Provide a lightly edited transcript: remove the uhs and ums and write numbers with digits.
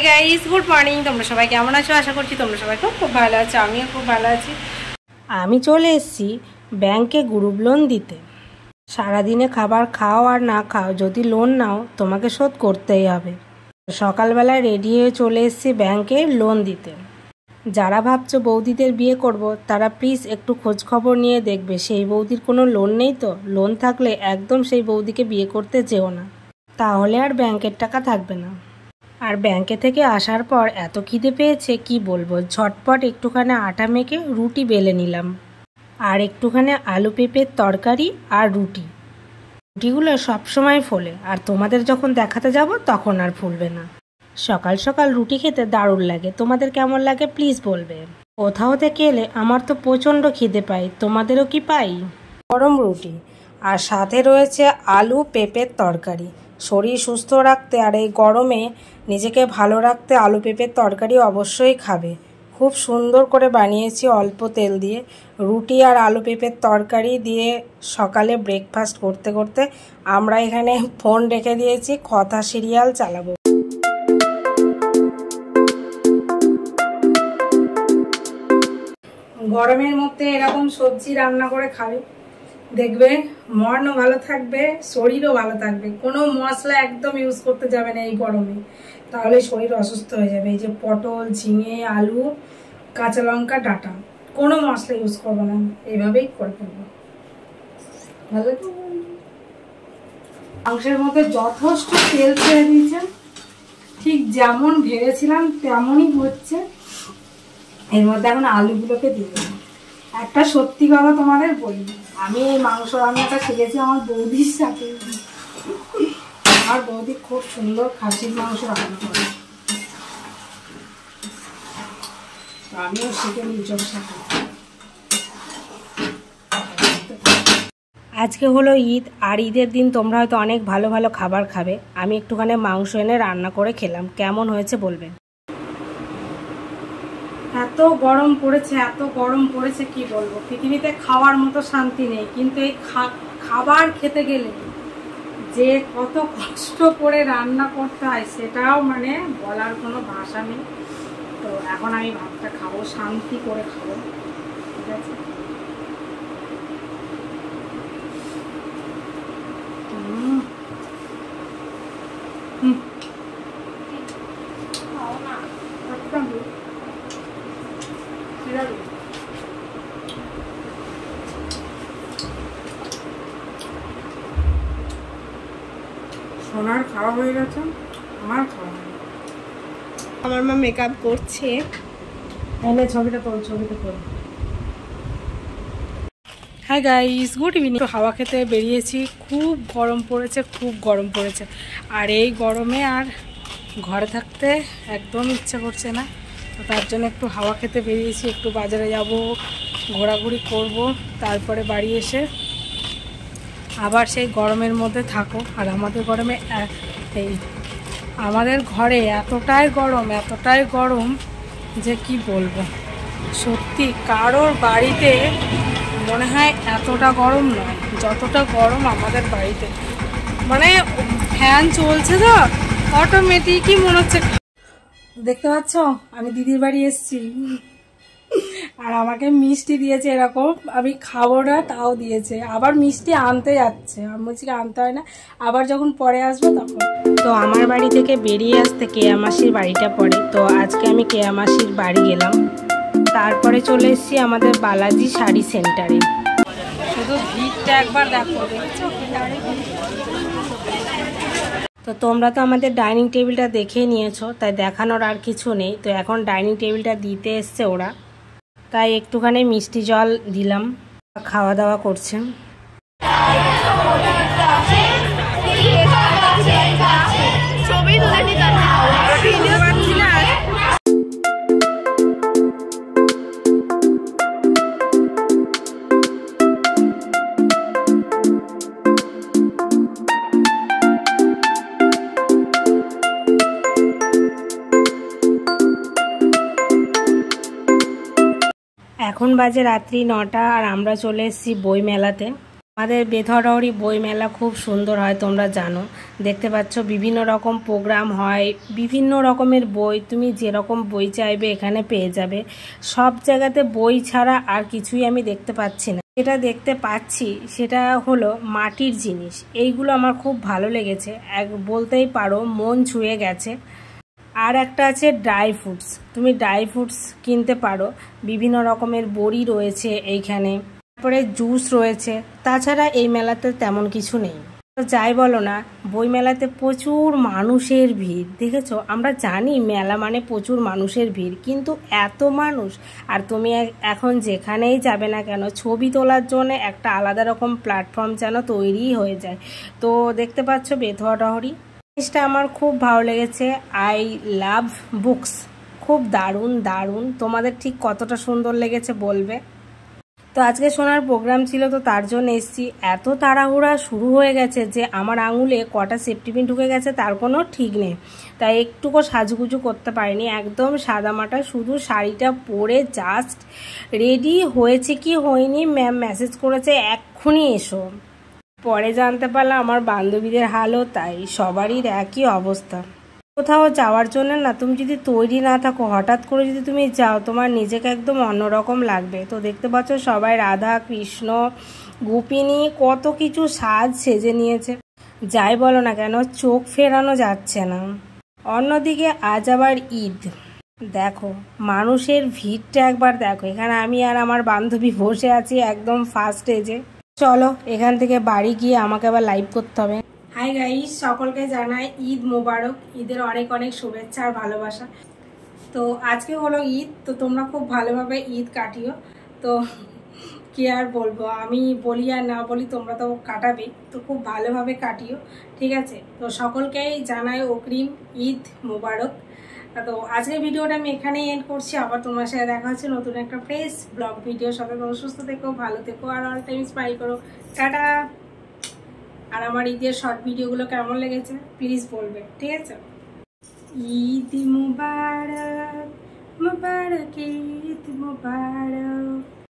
Guys, good morning. তোমরা সবাই কেমন আছো? আশা করছি তোমরা সবাই খুব ভালো আছো। আমিও খুব ভালো আছি। আমি চলে এসেছি ব্যাংকে গ্রুপ লোন দিতে। সারাদিনে খাবার খাও আর না খাও, যদি লোন নাও তোমাকে শোধ করতেই হবে। সকালবেলায় রেডি হয়ে চলে এসেছি ব্যাংকে লোন দিতে। যারা ভাবছো বৌদিদের বিয়ে করব, তারা প্লিজ একটু খোঁজ খবর নিয়ে দেখবে সেই বৌদির কোনো লোন নেই তো। লোন থাকলে একদম সেই বৌদিকে বিয়ে করতে যেও না, তাহলে আর ব্যাংকের টাকা থাকবে না। আর ব্যাংকে থেকে আসার পর এত খিদে পেয়েছে কি বলবো, ঝটপট একটুখানি আটা মেখে রুটি বেলে নিলাম, আর একটুখানি আলু পেঁপের তরকারি আর রুটি। রুটিগুলো সবসময় ফোলে, আর তোমাদের যখন দেখাতে যাব তখন আর ফুলবে না। সকাল সকাল রুটি খেতে দারুণ লাগে। তোমাদের কেমন লাগে প্লিজ বলবে। কোথাও থেকে এলে আমার তো প্রচণ্ড খিদে পাই, তোমাদেরও কি পাই? গরম রুটি আর সাথে রয়েছে আলু পেঁপের তরকারি। শরীর সুস্থ রাখতে আর এই গরমে নিজেকে ভালো রাখতে আলু পেঁপের তরকারি অবশ্যই খাবে। খুব সুন্দর করে বানিয়েছি অল্প তেল দিয়ে। রুটি আর আলু পেঁপের তরকারি দিয়ে সকালে ব্রেকফাস্ট করতে করতে আমরা এখানে ফোন রেখে দিয়েছি, কথা সিরিয়াল চালাবো। গরমের মধ্যে এরকম সবজি রান্না করে খাবে, দেখবে মনও ভালো থাকবে, শরীরও ভালো থাকবে। কোনো মশলা একদম ইউজ করতে যাবে না এই গরমে, তাহলে শরীর অসুস্থ হয়ে যাবে। এই যে পটল, ঝিঙে, আলু, কাঁচা লঙ্কা, ডাঁটা, কোনো মশলা ইউজ করবো না, এইভাবেই করে ফেলবো। ভালো তো মাংসের মধ্যে যথেষ্ট তেল ছেড়ে দিয়েছে, ঠিক যেমন ভেবেছিলাম তেমনই হচ্ছে। এর মধ্যে এখন আলুগুলোকে দিয়ে দেবো। একটা সত্যি কথা তোমাদের বলি, আমি এই মাংস রান্নাটা শিখেছি আমার বৌদির সাথে। আমার বৌদি খুব সুন্দর খাসির মাংস রান্না করে, আমিও শিখে নিজের সাথে। আজকে হলো ঈদ, আর ঈদের দিন তোমরা হয়তো অনেক ভালো ভালো খাবার খাবে। আমি একটুখানি মাংস এনে রান্না করে খেলাম, কেমন হয়েছে বলবেন। এত গরম পড়েছে, এত গরম পড়েছে কি বলবো। পৃথিবীতে খাওয়ার মতো শান্তি নেই, কিন্তু এই খাবার খেতে গেলে যে কত কষ্ট করে রান্না করতে হয় সেটাও মানে বলার কোনো ভাষা নেই। তো এখন আমি ভাতটা খাবো, শান্তি করে খাবো, ঠিক আছে? সোনার খাওয়া হয়ে গেছে, আমার খাওয়া হয়ে গেছে। আমার মা মেকআপ করছে। তাহলে ছবিটা তোল। Hi guys, good evening. হাওয়া খেতে বেরিয়েছি, খুব গরম পড়েছে। আর এই গরমে আর ঘরে থাকতে একদম ইচ্ছা করছে না, তো তার জন্য একটু হাওয়া খেতে বেরিয়েছি। একটু বাজারে যাব, ঘোরাঘুরি করব, তারপরে বাড়ি এসে আবার সেই গরমের মধ্যে থাকো। আর আমাদের ঘরে এতটাই গরম যে কি বলবো। সত্যি কারোর বাড়িতে মনে হয় এতটা গরম নয় যতটা গরম আমাদের বাড়িতে। মানে ফ্যান চলছে তো অটোমেটিকই মনে হচ্ছে। দেখতে পাচ্ছ আমি দিদির বাড়ি এসেছি, আর আমাকে মিষ্টি দিয়েছে এরকম, আমি খাবো না তাও দিয়েছে। আবার মিষ্টি আনতে যাচ্ছে, আমি বলছি আনতে হয় না, আবার যখন পরে আসবো তখন। তো আমার বাড়ি থেকে বেরিয়ে আসতে কেয়া মাসির বাড়িটা পড়ে, তো আজকে আমি কেয়া মাসির বাড়ি গেলাম। তারপরে চলে এসেছি আমাদের বালাজি শাড়ি সেন্টারে। শুধু ভিড়টা একবার দেখো, দেখছো? তো তোমরা তো আমাদের ডাইনিং টেবিলটা দেখে নিয়েছো, তাই দেখানোর আর কিছু নেই। তো এখন ডাইনিং টেবিলটা দিতে এসছে ওরা, তাই একটুখানি মিষ্টি জল দিলাম। খাওয়া দাওয়া করছে। এখন বাজে রাত্রি 9টা, আর আমরা চলে এসেছি বই মেলাতে। আমাদের বেথরহরি বই মেলা খুব সুন্দর হয়, তোমরা জানো। দেখতে পাচ্ছ বিভিন্ন রকম প্রোগ্রাম হয়, বিভিন্ন রকমের বই, তুমি যেরকম বই চাইবে এখানে পেয়ে যাবে। সব জায়গাতে বই ছাড়া আর কিছুই আমি দেখতে পাচ্ছি না। যেটা দেখতে পাচ্ছি সেটা হলো মাটির জিনিস। এইগুলো আমার খুব ভালো লেগেছে, বলতেই পারো মন ছুঁয়ে গেছে। আর একটা আছে ড্রাই ফ্রুটস, তুমি ড্রাই ফ্রুটস কিনতে পারো। বিভিন্ন রকমের বড়ি রয়েছে এইখানে, তারপরে জুস রয়েছে। তাছাড়া এই মেলাতে তেমন কিছু নেই। তো যাই বলো না, বই মেলাতে প্রচুর মানুষের ভিড় দেখেছো। আমরা জানি মেলা মানে প্রচুর মানুষের ভিড়, কিন্তু এত মানুষ। আর তুমি এখন যেখানেই যাবে না কেন, ছবি তোলার জন্য একটা আলাদা রকম প্ল্যাটফর্ম যেন তৈরিই হয়ে যায়। তো দেখতে পাচ্ছ বেথরহরি জিনিসটা আমার খুব ভালো লেগেছে। আই লাভ বুকস, খুব দারুণ দারুণ। তোমাদের ঠিক কতটা সুন্দর লেগেছে বলবে। তো আজকে শোনার প্রোগ্রাম ছিল, তো তার জন্য এসছি। এত তাড়াহুড়া শুরু হয়ে গেছে যে আমার আঙুলে কটা সেফটি পিন ঢুকে গেছে তার কোনো ঠিক নেই। তাই একটুকু সাজুগুজু করতে পারিনি, একদম সাদামাটা, শুধু শাড়িটা পরে জাস্ট রেডি হয়েছে কি হয়নি ম্যাম মেসেজ করেছে এক্ষুনি এসো। পরে জানতে পারলাম আমার বান্ধবীদের হালও তাই, সবারই একই অবস্থা। কোথাও যাওয়ার জন্য না, তুমি যদি তৈরি না থাকো, হঠাৎ করে যদি তুমি যাও, তোমার নিজেকে একদম অন্যরকম লাগবে। তো দেখতে পাচ্ছ সবাই রাধা কৃষ্ণ গোপিনী কত কিছু সাজ সেজে নিয়েছে। যাই বলো না কেন, চোখ ফেরানো যাচ্ছে না। অন্যদিকে আজ আবার ঈদ, দেখো মানুষের ভিড়টা একবার দেখো। এখানে আমি আর আমার বান্ধবী বসে আছি একদম ফার্স্ট স্টেজে। চলো এখান থেকে বাড়ি গিয়ে আমাকে আবার লাইভ করতে হবে। হাই গাইস, সকলকে জানাই ঈদ মোবারক, ঈদের অনেক অনেক শুভেচ্ছা আর ভালোবাসা। তো আজকে হলো ঈদ, তো তোমরা খুব ভালোভাবে ঈদ কাটিও। তো কি আর বলবো, আমি বলি আর না বলি, তোমরা তো কাটাবে, তো খুব ভালোভাবে কাটিও, ঠিক আছে। তো সকলকেই জানাই অগ্রিম ঈদ মোবারক। তো আজকের ভিডিওটা আমি এখানেই এন্ড করছি। আবার তোমার সাথে দেখা হচ্ছে নতুন একটা ফ্রেশ ব্লগ ভিডিওর সাথে। তোমরা সুস্থ থেকো, ভালো থেকো আর অল টাইম স্মাইল করো। টাটা। আর আমার ঈদের শর্ট ভিডিওগুলো কেমন লেগেছে প্লিজ বলবে, ঠিক আছে। ঈদ মুবারক, মুবারক ঈদ মুবারক।